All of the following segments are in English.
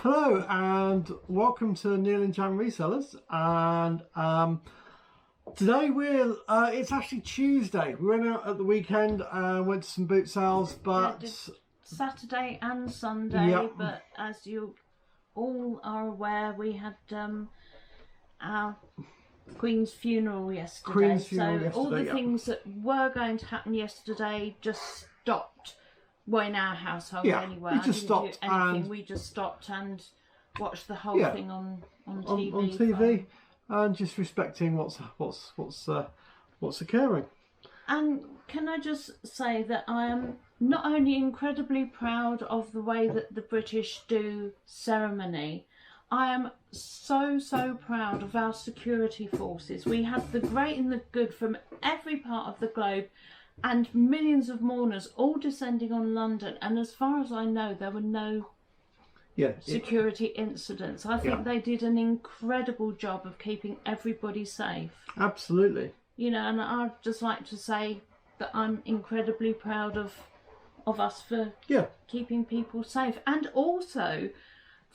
Hello and welcome to Neil and Jan Resellers. And today it's actually Tuesday. We went out at the weekend and went to some boot sales, but Saturday and Sunday. Yep. But as you all are aware, we had our Queen's funeral yesterday. All the things that were going to happen yesterday just stopped. Well, in our household anyway. We just stopped and we just stopped and watched the whole thing on TV. On TV, and just respecting what's occurring. And can I just say that I am not only incredibly proud of the way that the British do ceremony, I am so proud of our security forces. We had the great and the good from every part of the globe, and millions of mourners all descending on London. And as far as I know, there were no security incidents. I think they did an incredible job of keeping everybody safe. Absolutely. You know, and I'd just like to say that I'm incredibly proud of us for keeping people safe. And also,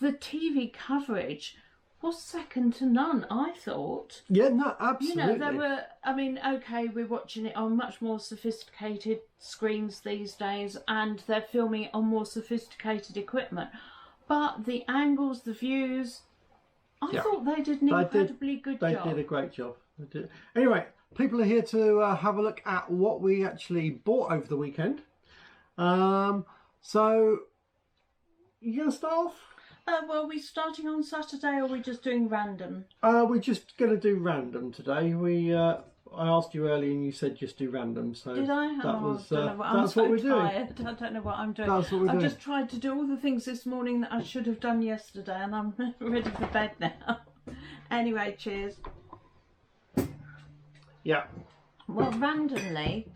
the TV coverage was second to none, I thought. Yeah, no, absolutely. You know, there were, I mean, okay, we're watching it on much more sophisticated screens these days, and they're filming it on more sophisticated equipment. But the angles, the views, I thought they did an incredibly good job. They did a great job. They did. Anyway, people are here to have a look at what we actually bought over the weekend. So, you going to start off? Well, are we starting on Saturday, or are we just doing random? We're just going to do random today. I asked you earlier and you said just do random. So did I? That's what we're doing. I don't know what I'm doing. That's what we're doing. I've just tried to do all the things this morning that I should have done yesterday, and I'm ready for bed now. Anyway, cheers. Yeah. Well, randomly,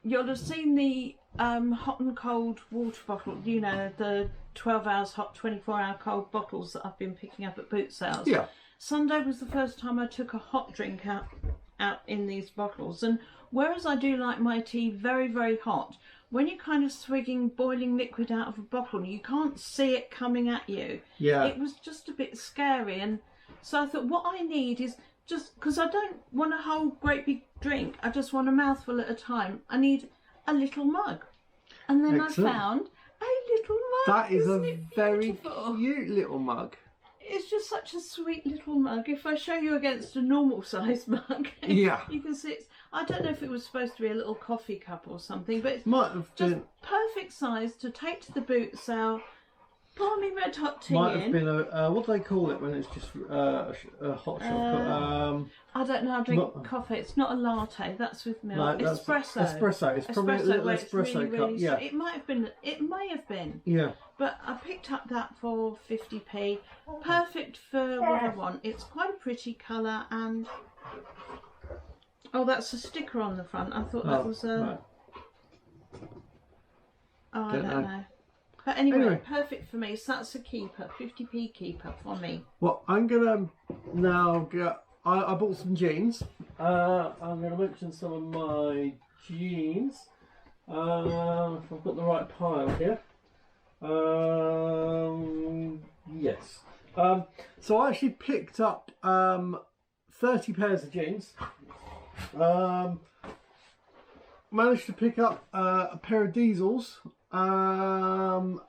you'll have seen the hot and cold water bottle, you know, the 12 hours hot, 24 hour cold bottles that I've been picking up at boot sales. Yeah. Sunday was the first time I took a hot drink out in these bottles, and whereas I do like my tea very hot, when you're kind of swigging boiling liquid out of a bottle, you can't see it coming at you. Yeah. It was just a bit scary, and so I thought what I need is, just because I don't want a whole great big drink, I just want a mouthful at a time, I need a little mug. And then I found a little mug. That is Isn't a it very beautiful? cute little mug. It's just such a sweet little mug. If I show you against a normal sized mug, Yeah. you can see it's, I don't know if it was supposed to be a little coffee cup or something, but it's Might have just been, perfect size to take to the boot sale. Pour me red hot tea might have in. been a what do they call it when it's just a hot chocolate? I don't know. I drink coffee. It's not a latte. That's with milk. No, that's espresso. Espresso. It's probably a little where it's espresso really, cup. really Yeah. It might have been. It may have been. Yeah. But I picked up that for 50p. Perfect for what I want. It's quite a pretty colour, and oh, that's a sticker on the front. I thought that was a. Right. Oh, I don't know. But anyway, perfect for me. So that's a keeper, 50p keeper for me. Well, I'm gonna now get. I bought some jeans. I'm gonna mention some of my jeans. If I've got the right pile here. Yes. So I actually picked up 30 pairs of jeans. Managed to pick up a pair of diesels. And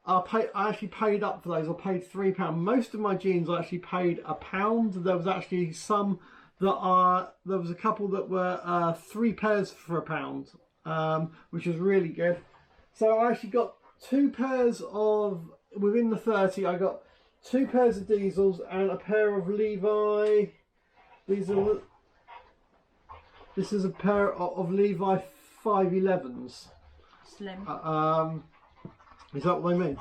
I actually paid up for those. I paid £3. Most of my jeans I actually paid £1. There was actually some that there was a couple that were 3 pairs for £1, which was really good. So I actually got 2 pairs of, within the 30, I got 2 pairs of diesels and a pair of Levi. This is a pair of Levi 511s. Slim. Is that what they mean?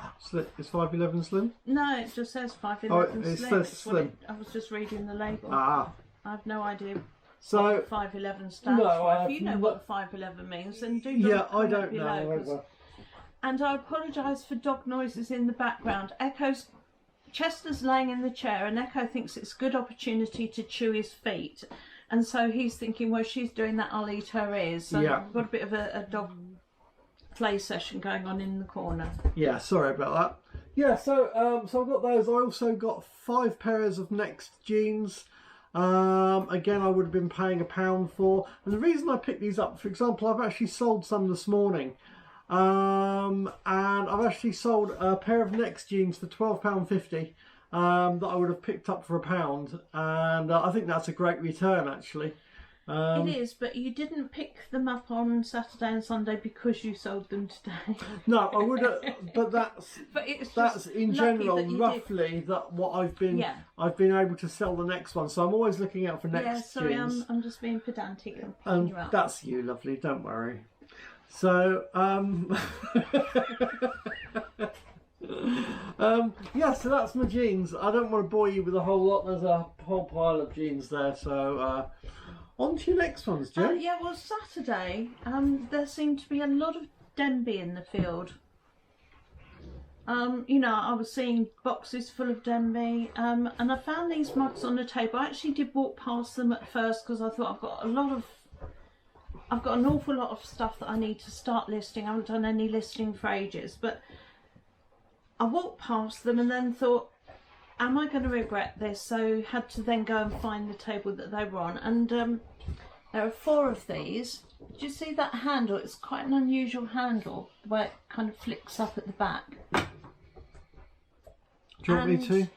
Is 511 slim? No, it just says 511 oh, it slim. Says slim. I was just reading the label. Ah. I have no idea so, what 511 stands for. If you know what 511 means, then do I don't know. And I apologise for dog noises in the background. Chester's laying in the chair, and Echo thinks it's a good opportunity to chew his feet. And so he's thinking, well, she's doing that, I'll eat her ears. So I've got a bit of a dog play session going on in the corner. Yeah, sorry about that. Yeah, so so I've got those. I also got 5 pairs of Next jeans. Again, I would have been paying £1 for. And the reason I picked these up, for example, I've actually sold some this morning. And I've actually sold a pair of Next jeans for £12.50 that I would have picked up for £1. And I think that's a great return, actually. It is, but you didn't pick them up on Saturday and Sunday because you sold them today. No, I would have, but that's in general that roughly that what I've been able to sell the next one. So I'm always looking out for Next Yeah, sorry, jeans. I'm just being pedantic and picking you up. That's you, lovely. Don't worry. So yeah, so that's my jeans. I don't want to bore you with a whole lot. There's a whole pile of jeans there. So on to your next ones, Jen. Yeah, well, Saturday, there seemed to be a lot of Denby in the field. You know, I was seeing boxes full of Denby, and I found these mugs on the table. I actually did walk past them at first because I thought I've got an awful lot of stuff that I need to start listing. I haven't done any listing for ages, but I walked past them and then thought, am I going to regret this? So had to then go and find the table that they were on, and there are 4 of these. Do you see that handle? It's quite an unusual handle, the way it kind of flicks up at the back. Do you want me to?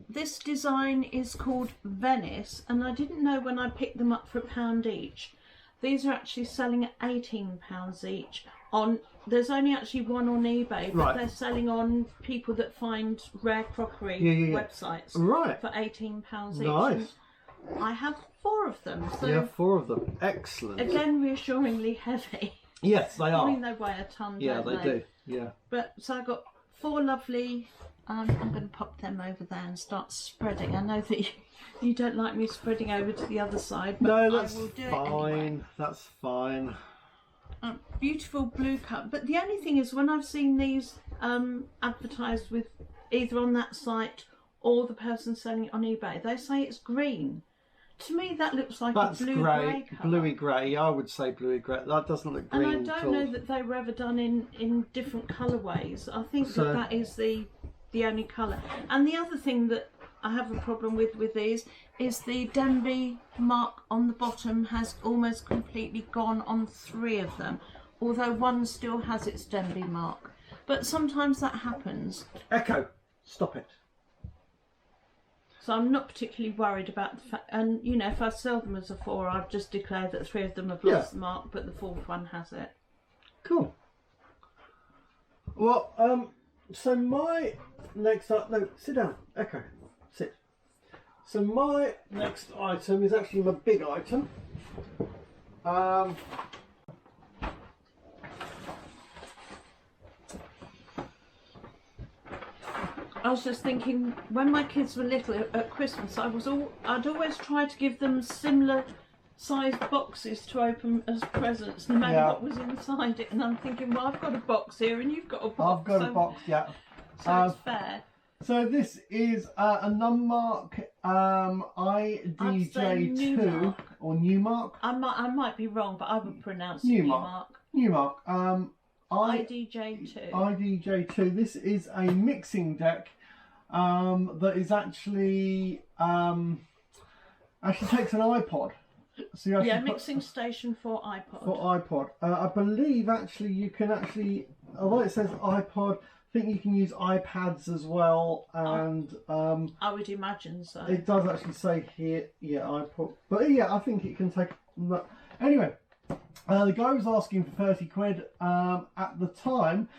This design is called Venice, and I didn't know when I picked them up for £1 each. These are actually selling at £18 each. There's only actually one on eBay, but they're selling on people that find rare crockery websites for £18 each. Nice. I have 4 of them. So you have 4 of them. Excellent. Again, reassuringly heavy. Yes, they are. I mean, they weigh a ton. Yeah, don't they do. Yeah. But so I got 4 lovely. I'm going to pop them over there and start spreading. I know that you don't like me spreading over to the other side, but no, that's I will do fine. it anyway. That's fine. Beautiful blue cup. But the only thing is, when I've seen these advertised with either on that site or the person selling it on eBay, they say it's green. To me, that looks like a blue grey colour. Bluey grey. I would say bluey grey. That doesn't look green. And I don't know that they were ever done in different colourways. I think that is the only colour. And the other thing that I have a problem with these is the Denby mark on the bottom has almost completely gone on 3 of them, although one still has its Denby mark. But sometimes that happens. Echo, stop it. So I'm not particularly worried about the fact, and you know, if I sell them as a 4, I've just declared that 3 of them have lost the mark, but the 4th one has it. Cool. Well, so my next no, sit down, Echo, sit. So my next item is actually my big item. I was just thinking, when my kids were little at Christmas, I'd always try to give them similar sized boxes to open as presents, no matter what was inside it. And I'm thinking, well, I've got a box here, and you've got a box. I've got a box, yeah. So it's fair. So this is a Nummark IDJ2 or Newmark. I might be wrong, but I would pronounce Newmark. Newmark. IDJ2. IDJ2. This is a mixing deck that is actually takes an iPod. So you mixing station for iPod. For iPod. I believe actually you can although it says iPod, I think you can use iPads as well, and I would imagine so. It does actually say here, iPod, but yeah, I think it can take. Anyway, the guy was asking for 30 quid. At the time,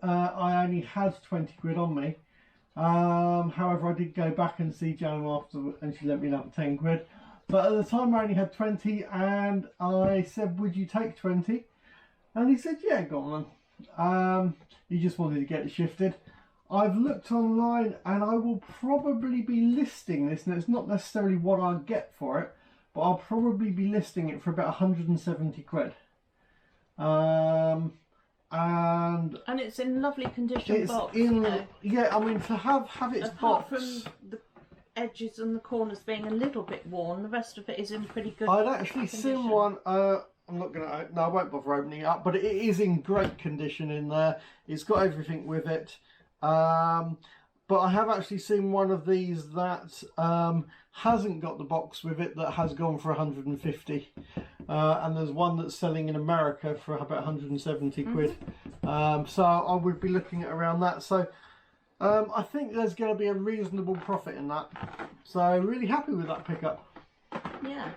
I only had 20 quid on me. However, I did go back and see Jan after, and she let me know for 10 quid. But at the time, I only had 20, and I said, "Would you take 20?" And he said, "Yeah, go on then." He just wanted to get it shifted. I've looked online, and I will probably be listing this. And it's not necessarily what I'll get for it, but I'll probably be listing it for about 170 quid. And it's in lovely condition box. Yeah, I mean, to have its apart box. From the edges and the corners being a little bit worn, the rest of it is in pretty good I'd actually condition. seen one I'm not gonna. No, I won't bother opening it up. But it is in great condition in there. It's got everything with it. But I have actually seen one of these that hasn't got the box with it that has gone for 150, and there's one that's selling in America for about 170 quid. So I would be looking at around that. So I think there's going to be a reasonable profit in that. So really happy with that pickup. Yeah.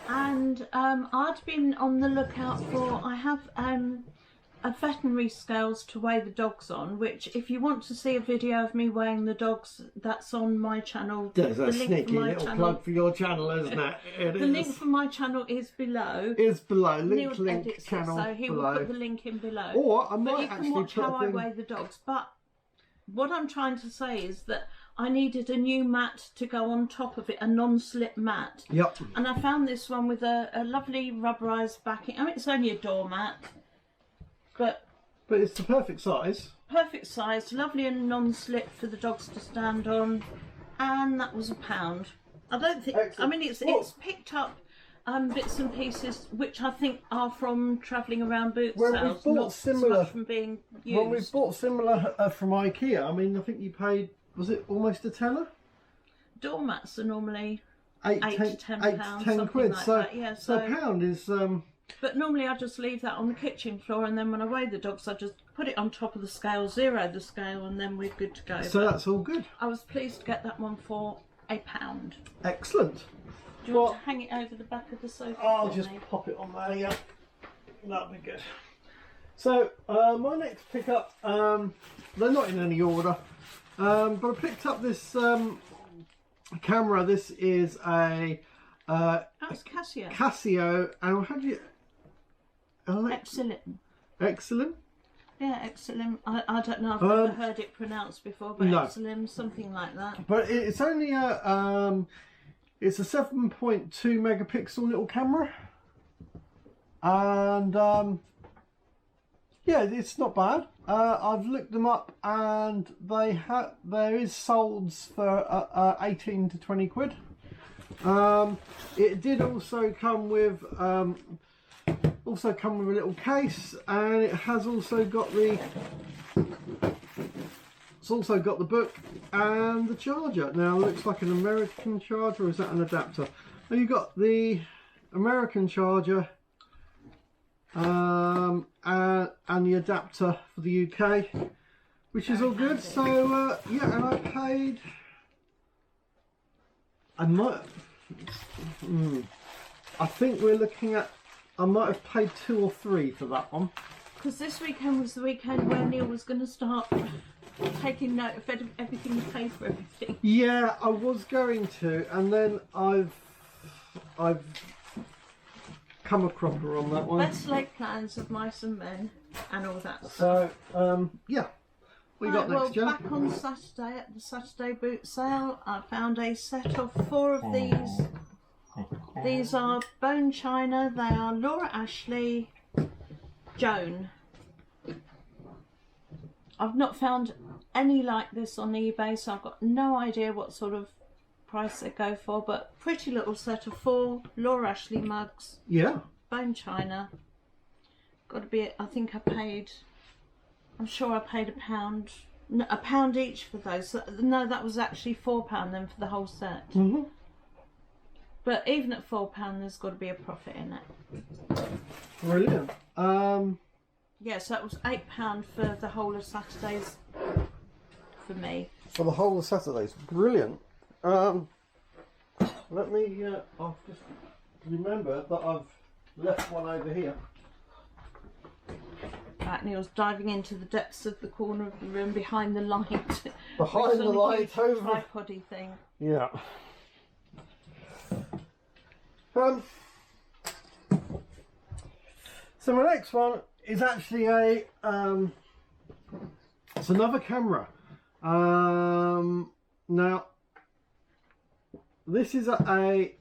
And I'd been on the lookout for, I have a veterinary scales to weigh the dogs on, which if you want to see a video of me weighing the dogs, that's on my channel. There's a link sneaky for my little plug plug for your channel, isn't it? The link for my channel is below. Is below. Neil Link edits channel it, so he below. will put the link in below. Or I But might you can actually watch put how a I thing. weigh the dogs. But what I'm trying to say is that I needed a new mat to go on top of it, a non-slip mat. Yep. And I found this one with a lovely rubberised backing. I mean, it's only a doormat, but it's the perfect size. perfect size, lovely and non-slip for the dogs to stand on. And that was £1. I don't think. Excellent. I mean, it's picked up bits and pieces which I think are from travelling around boot When sales, we bought not so similar- much from being used. When we bought similar from IKEA, I mean, I think you paid, was it almost a tenner? Doormats are normally 8 £8 10 to £10, 8 to 10 something quid. like So, that. Yeah, so a pound is. But normally I just leave that on the kitchen floor, and then when I weigh the dogs, I just put it on top of the scale, zero the scale, and then we're good to go. So But that's all good. I was pleased to get that one for £1. Excellent. Do you want to hang it over the back of the sofa? I'll for just me? pop it on there, yeah. That'll be good. So, my next pickup, they're not in any order, but I picked up this camera. This is a That's Casio. Casio, and how do you... Excellent. Excellent? Yeah, excellent. I don't know. I've never heard it pronounced before, but no. excellent, something like that. But it's only a... it's a 7.2 megapixel little camera, and yeah, it's not bad. I've looked them up, and there is solds for 18 to 20 quid. It did also come with a little case, and it has also got the. It's also got the book and the charger. Now, it looks like an American charger, or is that an adapter? Well, you've got the American charger and the adapter for the UK, which is all good. So, yeah, and I paid... I think we're looking at... I might have paid 2 or 3 for that one. Because this weekend was the weekend where Neil was going to start taking note of everything, paid for everything. Yeah, I was going to, and then I've come a cropper on that one. Best laid plans of mice and men and all that. So, yeah. What you got Right, next, Jen? back on Saturday at the Saturday boot sale, I found a set of 4 of these. These are bone china. They are Laura Ashley, Joan. I've not found any like this on eBay, so I've got no idea what sort of price they go for, but pretty little set of 4 Laura Ashley mugs, Yeah. bone china. Got to be, I think I'm sure I paid £1. No, £1 each for those. No, that was actually £4 then for the whole set. Mm-hmm. But even at £4, there's got to be a profit in it. Brilliant. Yeah, so it was £8 for the whole of Saturdays for me. For the whole of Saturdays. Brilliant. Let me, I'll just remember that I've left one over here. Right, Neil's diving into the depths of the corner of the room behind the light. Behind Which is the on a light, huge over. tripod-y thing. Yeah. So my next one is actually it's another camera. Now this is I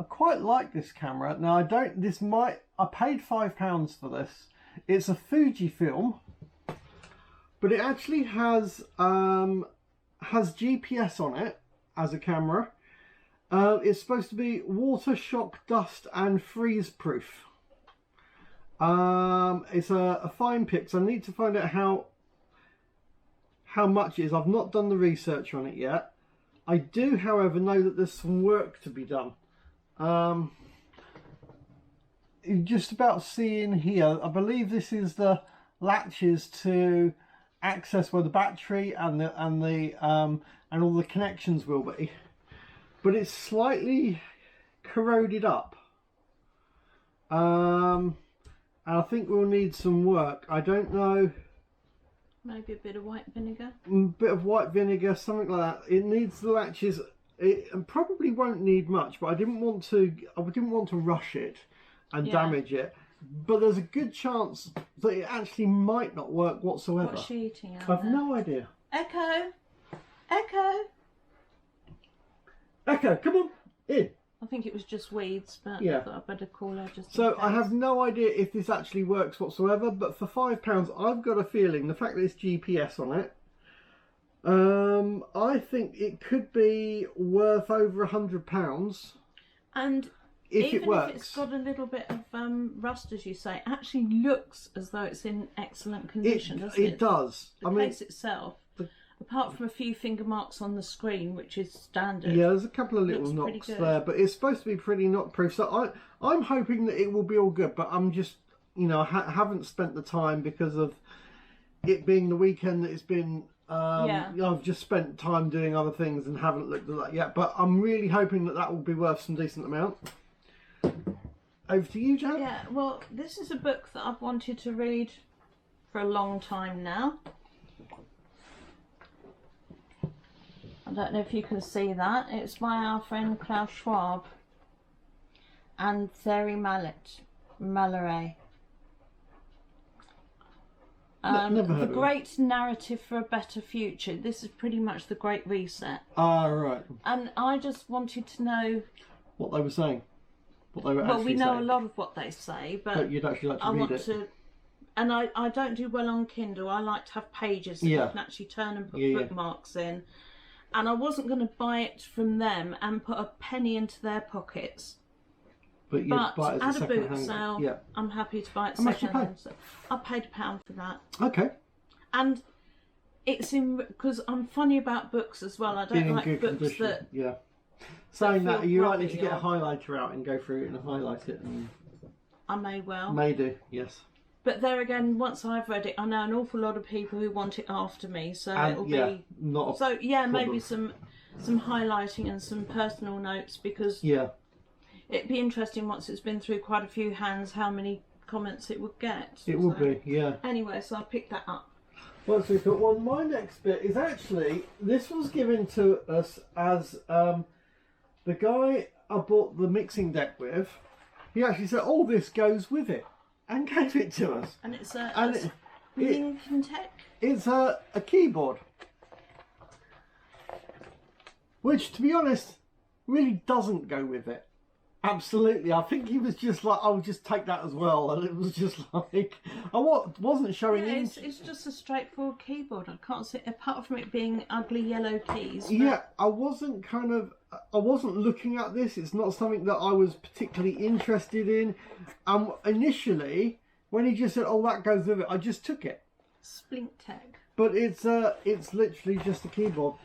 quite like this camera. Now I paid £5 for this. It's a Fujifilm, but it actually has GPS on it as a camera, It's supposed to be water, shock, dust, and freeze proof. It's a fine pick, so I need to find out how much it is. I've not done the research on it yet. I do, however, know that there's some work to be done. Just about seeing here, I believe this is the latches to access where the battery and all the connections will be, but it's slightly corroded up. And I think we'll need some work. I don't know. Maybe a bit of white vinegar. Bit of white vinegar, something like that. It needs the latches. It probably won't need much, but I didn't want to rush it and damage it. But there's a good chance that it actually might not work whatsoever. What's she eating out I've there? no idea. Echo! Echo! Echo, come on in. I think it was just weeds, but Yeah. I thought I'd better call her just So in case. I have no idea if this actually works whatsoever, but for £5, I've got a feeling the fact that it's GPS on it, I think it could be worth over £100 And if even it works. if it's got a little bit of rust, as you say, it actually looks as though it's in excellent condition, doesn't it? It does. The case itself, apart from a few finger marks on the screen, which is standard. Yeah, there's a couple of little Looks pretty knocks good. there, but it's supposed to be pretty knock proof. So I'm hoping that it will be all good, but I'm just, I haven't spent the time because of it being the weekend that it's been. I've just spent time doing other things and haven't looked at that yet, but I'm really hoping that will be worth some decent amount. Over to you, Jan. Yeah, well, this is a book that I've wanted to read for a long time now. I don't know if you can see that. It's by our friend Klaus Schwab and Thierry Malloret. Never heard The of it. Great Narrative for a Better Future. This is pretty much the Great Reset. Ah, right. And I just wanted to know... What they were saying. What they were Well, actually we know saying. a lot of what they say, but You'd actually like to I read want it. to... And I don't do well on Kindle. I like to have pages that you can actually turn and put bookmarks in. And I wasn't going to buy it from them and put a penny into their pockets. But you'd But buy it as at a a boot second-hand. sale, Yeah. I'm happy to buy it How much you second hand. So I paid £1 for that. Okay. And it's in... Because I'm funny about books as well. I don't Being in like good books condition. that... Yeah. Saying that, are feel you likely to grubby get a or- highlighter out and go through it and highlight it? And I may well. may do, yes. But there again, once I've read it, I know an awful lot of people who want it after me, so it'll be... not a So yeah, problem. maybe some highlighting and some personal notes, because Yeah. it'd be interesting once it's been through quite a few hands how many comments it would get. It will So- be, yeah. Anyway, so I picked that up. Well, so we've got one. My next bit is actually, this was given to us as the guy I bought the mixing deck with. He actually said, "Oh, this goes with it," and gave it to us. And it's And a Lincoln Tech. It's a keyboard, which, to be honest, really doesn't go with it. Absolutely, I think he was just like, "I'll just take that as well," and it was just like, I wasn't showing Yeah, interest. it's just a straightforward keyboard. I can't see, apart from it being ugly yellow keys. But Yeah, I wasn't looking at this. It's not something that I was particularly interested in. Initially, when he just said, "Oh, that goes with it," I just took it. Splink Tech. But it's literally just a keyboard.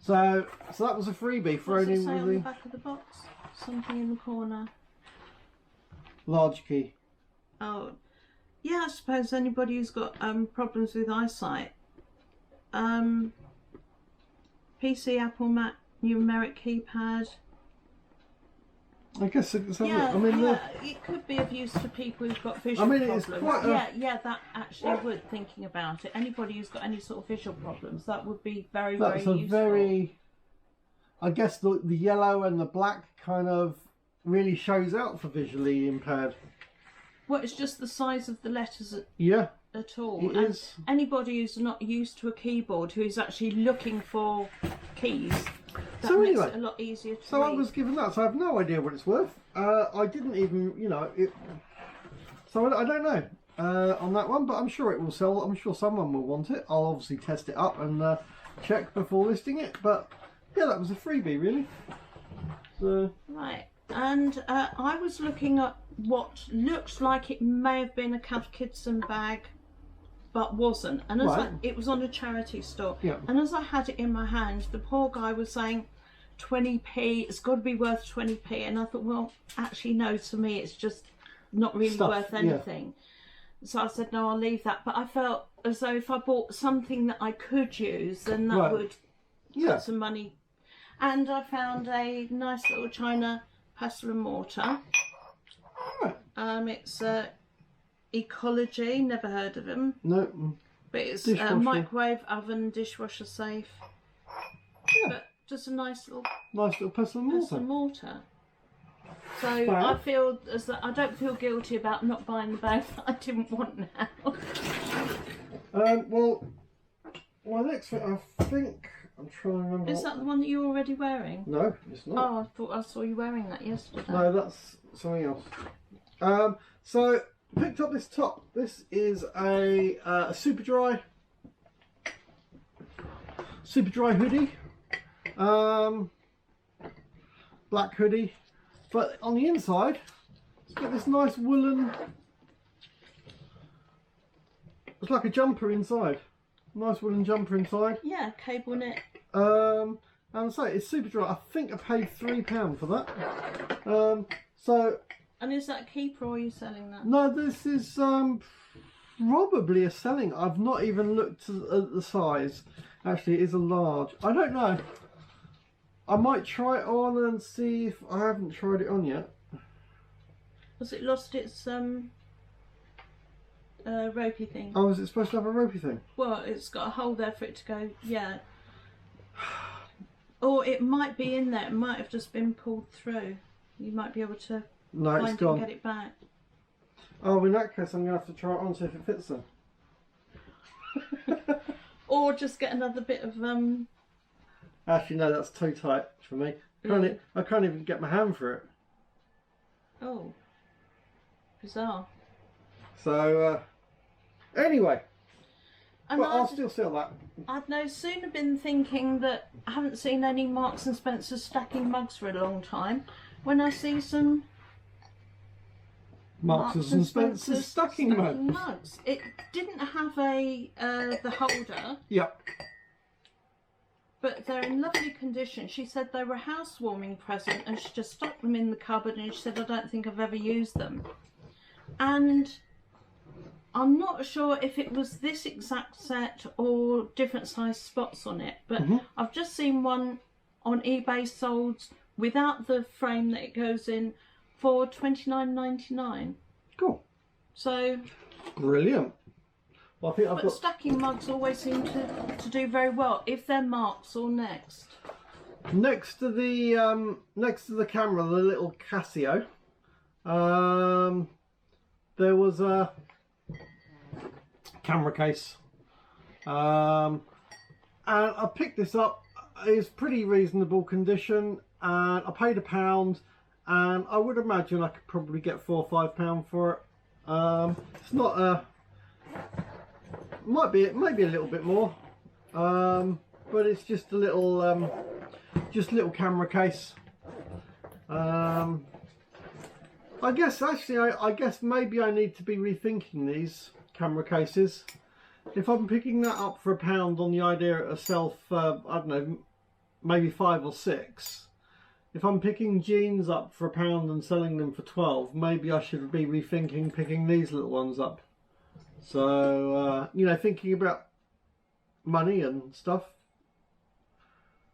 So that was a freebie for What's only it say on the really back of the box? Something in the corner. large key. Oh, yeah. I suppose anybody who's got problems with eyesight. PC, Apple, Mac, numeric keypad. I guess it's Yeah, I mean, it could be of use to people who've got visual it's problems. quite a- Yeah, that actually would, thinking about it. Anybody who's got any sort of visual problems, that would be very, that's very a useful. very. I guess the yellow and the black kind of really shows out for visually impaired. Well, it's just the size of the letters Yeah, at all. it And is. anybody who's not used to a keyboard, who's actually looking for keys, that So makes anyway, it a lot easier to So read. I was given that, so I have no idea what it's worth. I didn't even, it. So I don't know on that one, but I'm sure it will sell. I'm sure someone will want it. I'll obviously test it up and check before listing it. But yeah, that was a freebie, really. So, Right, and I was looking at what looks like it may have been a Cath Kidston bag, but wasn't. And as Right. it was on a charity store. Yeah. And as I had it in my hand, the poor guy was saying 20p, it's got to be worth 20p. And I thought, well, actually, no, to me, it's just not really Stuff, worth yeah. anything. So I said, no, I'll leave that. But I felt as though if I bought something that I could use, then that Right. would yeah. put some money. And I found a nice little China pestle and mortar. Right. It's Ecology, never heard of him, No. but it's Dishwasher. microwave oven, dishwasher safe. Yeah. But just a nice little Nice little pestle and pestle mortar. and mortar. So Wow. I feel as that I don't feel guilty about not buying the bag that I didn't want now. Well, my next thing, I think, I'm trying to remember. Is that the one that you're already wearing? No, it's not. Oh, I thought I saw you wearing that yesterday. No, that's something else. So picked up this top. This is a Superdry hoodie. Black hoodie, but on the inside, it's got this nice woolen. It's like a jumper inside. Nice woolen jumper inside. Yeah, cable knit. And so it's Superdry. I think I paid £3 for that. So And is that a keeper or are you selling that? no, this is probably a selling. I've not even looked at the size. Actually, it is a large. I don't know. I might try it on and see if I haven't tried it on yet. Has it lost its ropey thing? Oh, is it supposed to have a ropey thing? Well, it's got a hole there for it to go, yeah. Or it might be in there, it might have just been pulled through. You might be able to No, find it's it and gone. get it back. Oh, in that case, I'm going to have to try it on, see if it fits then. Or just get another bit of Actually, no, that's too tight for me. I can't even get my hand for it. oh, bizarre. So, anyway, And well, I'll still sell that. I'd no sooner been thinking that I haven't seen any Marks and Spencer stacking mugs for a long time when I see some Marks and Spencer stacking mugs. mugs. It didn't have a the holder, Yep. but they're in lovely condition. She said they were a housewarming present and she just stuck them in the cupboard and she said, I don't think I've ever used them. And I'm not sure if it was this exact set or different size spots on it, but I've just seen one on eBay sold without the frame that it goes in for $29.99. Cool. So, Brilliant. Well, I think I've but got stacking mugs always seem to do very well if they're Marks or Next. next to the camera, the little Casio. There was a camera case, and I picked this up. It's pretty reasonable condition, and I paid £1, and I would imagine I could probably get £4 or £5 for it. It's not a, maybe a little bit more, but it's just a little camera case. I guess actually, I guess maybe I need to be rethinking these camera cases. If I'm picking that up for £1 on the idea it'll sell for, I don't know, maybe 5 or 6. If I'm picking jeans up for £1 and selling them for 12, maybe I should be rethinking picking these little ones up. So, you know, thinking about money and stuff.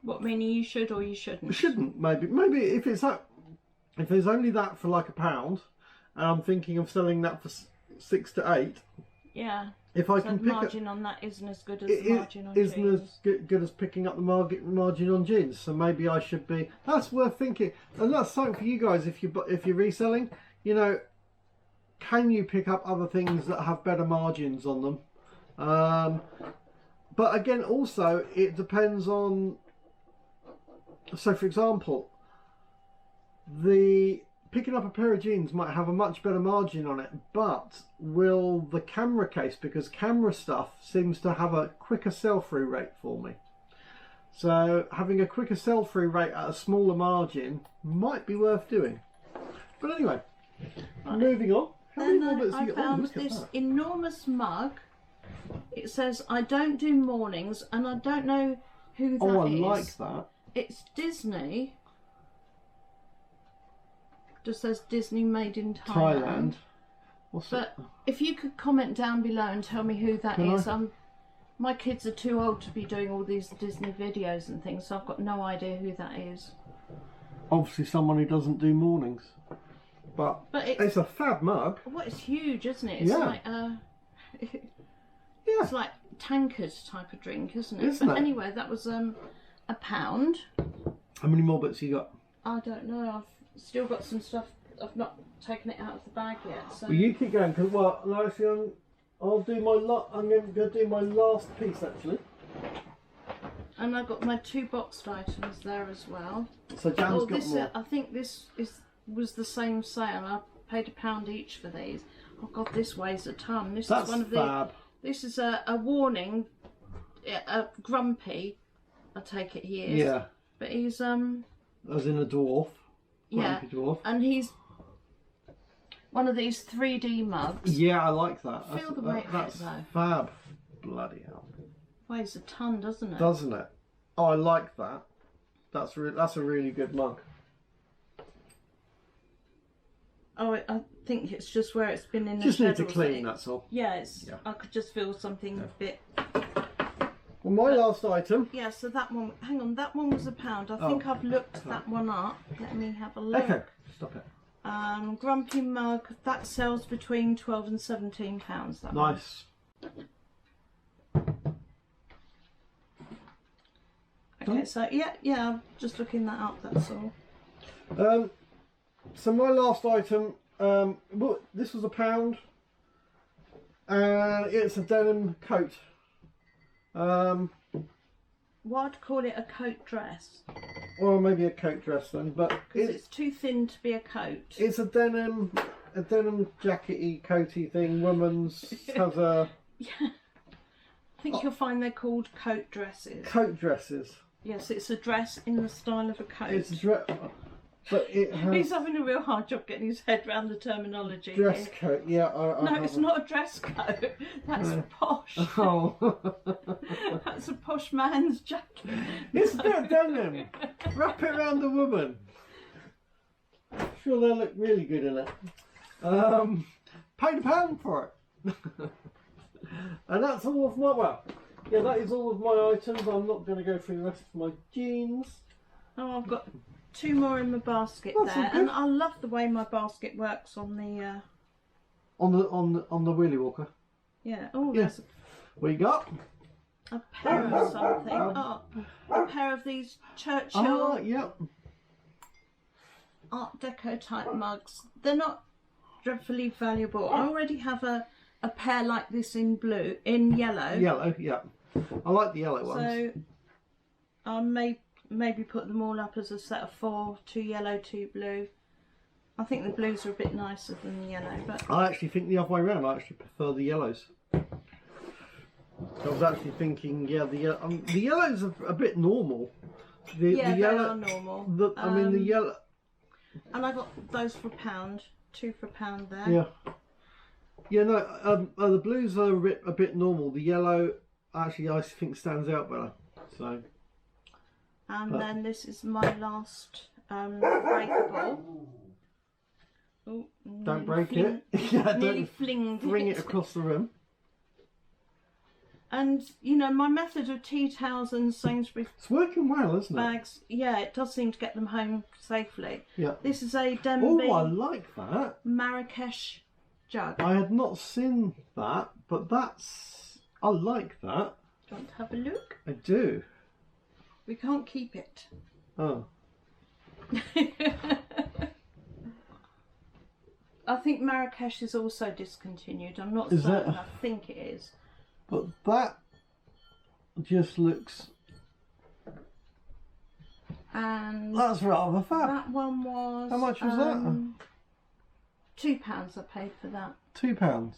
What, meaning you should or you shouldn't? Shouldn't, maybe if it's that, if there's only that for like £1 and I'm thinking of selling that for 6 to 8, Yeah. if I So can the pick up, margin on that isn't as good as it the margin on isn't jeans. as good as picking up the margin on jeans. So maybe I should be. That's worth thinking, and that's something for you guys if you're reselling. You know, can you pick up other things that have better margins on them? But again, also it depends on. So, for example, picking up a pair of jeans might have a much better margin on it, but will the camera case, because camera stuff seems to have a quicker sell-through rate for me. So having a quicker sell-through rate at a smaller margin might be worth doing. But anyway, moving on. How many more bits I have you got? Oh, found look at this that. enormous mug. It says, I don't do mornings, and I don't know who that is. Oh, I like that. It's Disney. Just says Disney made in Thailand. What's But it? if you could comment down below and tell me who that Can is. I? My kids are too old to be doing all these Disney videos and things, so I've got no idea who that is. Obviously someone who doesn't do mornings. But it's it's a fab mug. Well, it's huge, isn't it? It's Yeah. like Yeah. it's like tankard type of drink, isn't it? Isn't But it? anyway, that was £1. How many more bits you got? I don't know. I've still got some stuff. I've not taken it out of the bag yet. So Well, you keep going because actually, I'll do my I'm going to do my last piece actually. and I've got my 2 boxed items there as well. So Jan's got this more. I think this was the same sale. I paid £1 each for these. Oh God, this weighs a ton. This That's is one of fab. This is a warning. A grumpy, I take it he is. Yeah, But he's as in a dwarf. yeah, Grumpy dwarf. and he's one of these 3D mugs. Yeah, I like that. Feel the weight of it, That's though. fab. Bloody hell. Weighs a ton, doesn't it? Doesn't it? Oh, I like that. That's a really good mug. Oh, I think it's just where it's been in the Just shed need to or clean, something. that's all. Yeah, it's. I could just feel something a bit. Well, my last item. Yeah, so that one. Hang on, that one was £1. I think I've looked that one up. Let me have a look. Okay, stop it. Grumpy mug that sells between £12 and £17. That one. Nice. Okay, so yeah, I'm just looking that up. That's all. So my last item. Well, this was £1, and it's a denim coat. Well, I'd call it a coat dress Or maybe a coat dress then, but because it's too thin to be a coat. it's a denim jackety coaty thing. Woman's has a Yeah, I think you'll find they're called coat dresses. coat dresses. Yes, it's a dress in the style of a coat. It's but it He's has having a real hard job getting his head around the terminology. dress here. coat. Yeah, No, it's not a dress coat. That's posh. Oh, That's a posh man's jacket. it's a bit of denim. Wrap it around the woman. I'm sure they'll look really good in it. Paid £1 for it. And that's all of my, that is all of my items. I'm not going to go through the rest of my jeans. Oh, I've got 2 more in my basket That's there, all good. and I love the way my basket works on the. On the wheelie walker. Yeah. Oh, Yes. there's What you got? a pair of something. Oh, a pair of these Churchill Yep. Art Deco type mugs. They're not dreadfully valuable. I already have a pair like this in yellow. Yellow, yeah. I like the yellow ones. So I may maybe put them all up as a set of 4, 2 yellow, 2 blue. I think the blues are a bit nicer than the yellow, but I actually think the other way around. I actually prefer the yellows. I was actually thinking, the yellows are a bit normal. The yeah, yellow, they are normal. the yellow. And I got those for £1, 2 for £1 there. Yeah. Yeah, no. The blues are a bit normal. The yellow, actually, I think stands out better. So. And then this is my last breakable. Oh, Don't break it. Yeah, nearly don't flinged bring it across the room. And you know, my method of tea towels and Sainsbury's It's working well, isn't it? bags, yeah, it does seem to get them home safely. Yeah. This is a Oh, Denby I like that. Marrakesh jug. I had not seen that, but I like that. Do you want to have a look? I do. We can't keep it. Oh. I think Marrakesh is also discontinued. I'm not Is certain. it? I think it is. But that just looks... And That's rather fab. that one was... How much was that? £2 I paid for that. £2.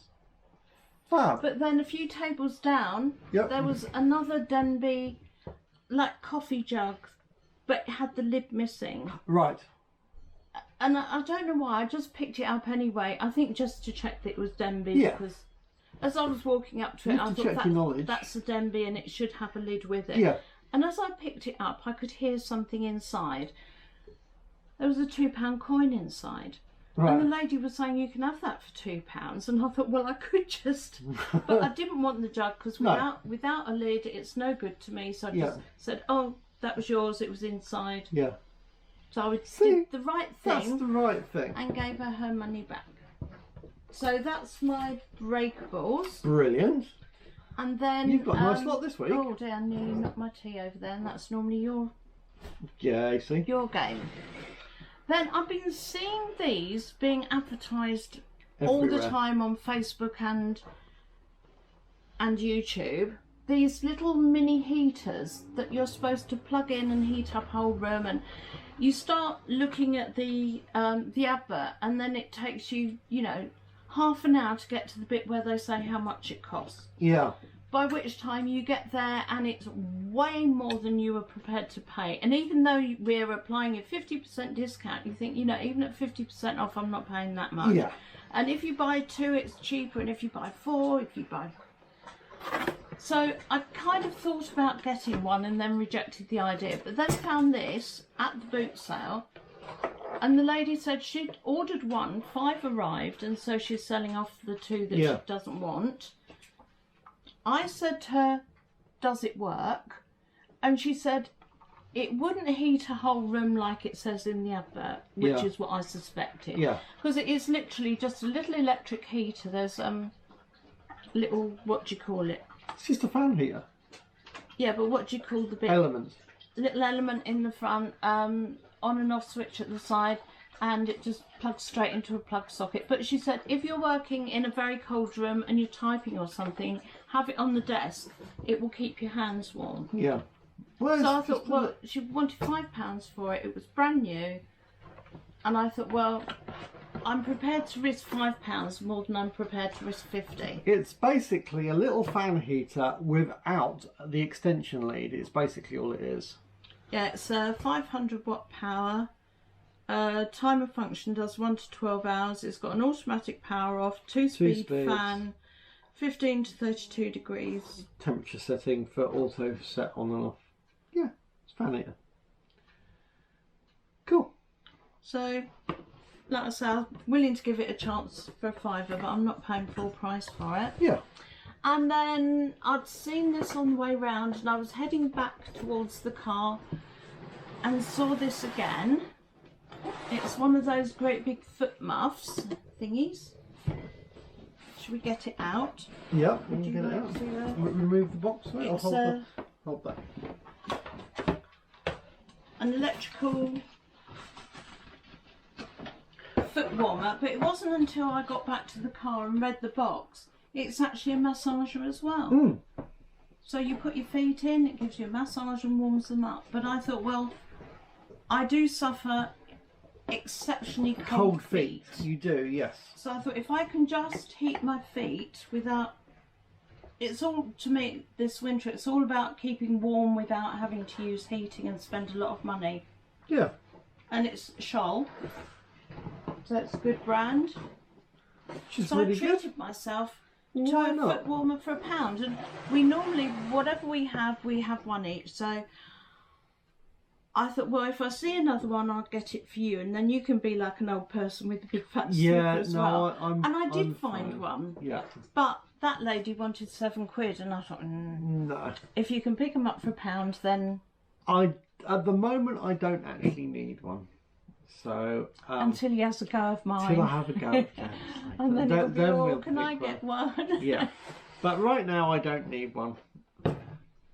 Fab. But then a few tables down, Yep. there was another Denby like coffee jug, but it had the lid missing. Right. And I don't know why, I just picked it up anyway. I think just to check that it was Denby, Yeah. because as I was walking up to You it, have I to thought check your knowledge. that's a Denby and it should have a lid with it. Yeah. And as I picked it up, I could hear something inside. There was a £2 coin inside. Right. And the lady was saying, you can have that for £2. And I thought, well, I could just... But I didn't want the jug, because without a lid, it's no good to me. So I just said, oh, that was yours, it was inside. Yeah. So I did the right That's thing the right thing. and gave her money back. So that's my breakables. Brilliant. And then... You've got a nice lot this week. Oh dear, I nearly knocked my tea over there, and that's normally Yeah, you see. your game. Then I've been seeing these being advertised all the Everywhere. time on Facebook and YouTube. These little mini heaters that you're supposed to plug in and heat up a whole room, and you start looking at the advert, and then it takes you, you know, half an hour to get to the bit where they say how much it costs. Yeah. By which time you get there and it's way more than you were prepared to pay. And even though we're applying a 50% discount, you think, you know, even at 50% off, I'm not paying that much. Yeah. And if you buy 2, it's cheaper. And if you buy 4, if you buy... So I kind of thought about getting one and then rejected the idea. But then found this at the boot sale. And the lady said she'd ordered 1, 5 arrived. And so she's selling off the 2 that she doesn't want. I said to her, does it work? And she said, it wouldn't heat a whole room like it says in the advert, which is what I suspected. Yeah. Because it is literally just a little electric heater. There's little, what do you call it? It's just a fan heater. Yeah, but what do you call the bit? Element. Little element in the front, on and off switch at the side, and it just plugs straight into a plug socket. But she said, if you're working in a very cold room and you're typing or something, have it on the desk. It will keep your hands warm. Yeah. Well, So I thought, well, she wanted £5 for it. It was brand new. And I thought, well, I'm prepared to risk £5 more than I'm prepared to risk 50. It's basically a little fan heater without the extension lead. It's basically all it is. Yeah, it's a 500 watt power. Timer function does 1 to 12 hours. It's got an automatic power off, 2-speed speeds. fan, 15 to 32 degrees. Temperature setting for auto set on and off. Yeah, it's fan heater. Cool. So, like I say, I'm willing to give it a chance for a £5, but I'm not paying full price for it. Yeah. And then I'd seen this on the way round, and I was heading back towards the car and saw this again. It's one of those great big foot muffs thingies. Should we get it out? Yeah, Would we'll you get it like out. to, Remove the box. Wait, I'll it's hold that. an electrical foot warmer, but it wasn't until I got back to the car and read the box. It's actually a massager as well. Mm. So you put your feet in, it gives you a massage and warms them up. But I thought, well, I do suffer exceptionally cold feet. You do, yes. So I thought, if I can just heat my feet without... It's all, to me, this winter, it's all about keeping warm without having to use heating and spend a lot of money. Yeah. And it's Scholl, so it's a good brand. Which is So really I treated good. myself Why to a not? foot warmer for £1. And we normally, whatever we have one each. So I thought, well, if I see another one, I'll get it for you. And then you can be like an old person with a big fat slipper as well. I'm. And I did I'm find fine. one. Yeah. But that lady wanted £7, and I thought, No. if you can pick them up for £1, then At the moment, I don't actually need one. So until he has a go of mine. until I have a go. Of And then it'll be, oh, we'll can I pick get one? Yeah, but right now I don't need one.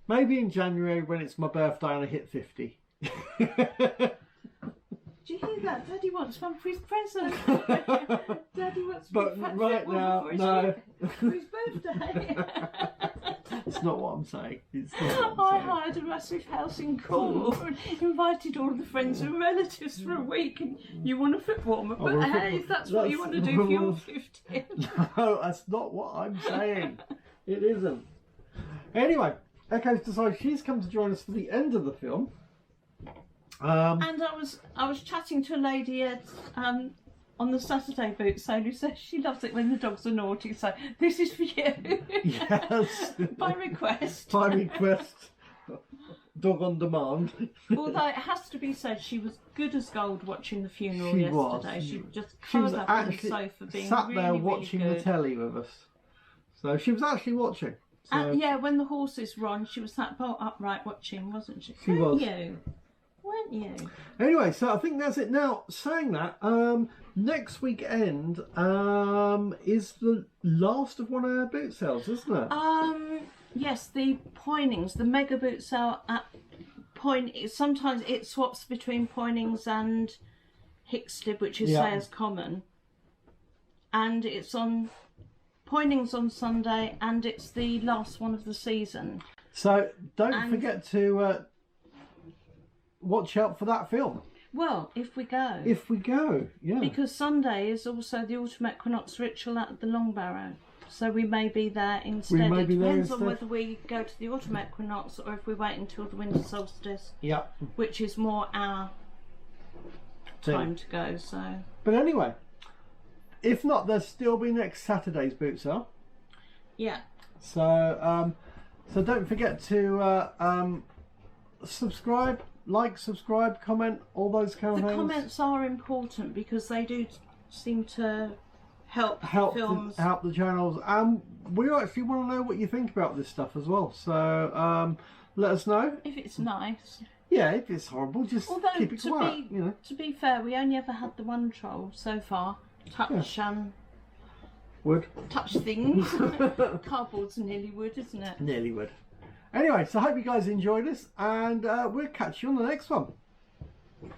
Maybe in January when it's my birthday and I hit 50. Do you hear that? Daddy wants one for his present. Daddy wants But one right now, no. for his birthday. It's not what I'm saying. It's not what I I'm saying. hired a massive house in Cornwall and invited all the friends and relatives for a week, and you want a foot warmer. But want a foot hey, if warmer. that's what you want to do for your 50th. No, that's not what I'm saying. It isn't. Anyway, Echo's decided she's come to join us for the end of the film. And I was chatting to a lady at on the Saturday boot sale who says she loves it when the dogs are naughty. So this is for you. Yes. By request. By request. Dog on demand. Although it has to be said, she was good as gold watching the funeral She yesterday. was. She just She was curled up on the actually sofa, being sat really, there really watching good. the telly with us. So she was actually watching. So Yeah, when the horses were on, she was sat bolt upright watching, wasn't she? She was. Weren't you? Anyway, so I think that's it. Now, saying that, next weekend is the last of one of our boot sales, isn't it? Yes, the Poynings, the mega boot sale at sometimes it swaps between Poynings and Hickstead, which is Sayers Common, and it's on Poynings on Sunday, and it's the last one of the season. So don't forget to watch out for that film. Well, if we go. If we go, yeah. Because Sunday is also the autumn equinox ritual at the Long Barrow. So we may be there instead. We may be there Depends instead. on whether we go to the autumn equinox or if we wait until the winter solstice. Yeah. Which is more our time to go, so. But anyway, if not, there'll still be next Saturday's boot sale. Yeah. So so don't forget to subscribe, like, subscribe, comment, all those kind of The things. comments are important because they do seem to help films. Help the channels, and we actually want to know what you think about this stuff as well. So let us know. If it's nice. Yeah, if it's horrible, just Although keep it quiet. You know. to be fair, we only ever had the one troll so far. Touch Wood. touch things. Cardboard's nearly wood, isn't it? Nearly wood. Anyway, so I hope you guys enjoyed this, and we'll catch you on the next one.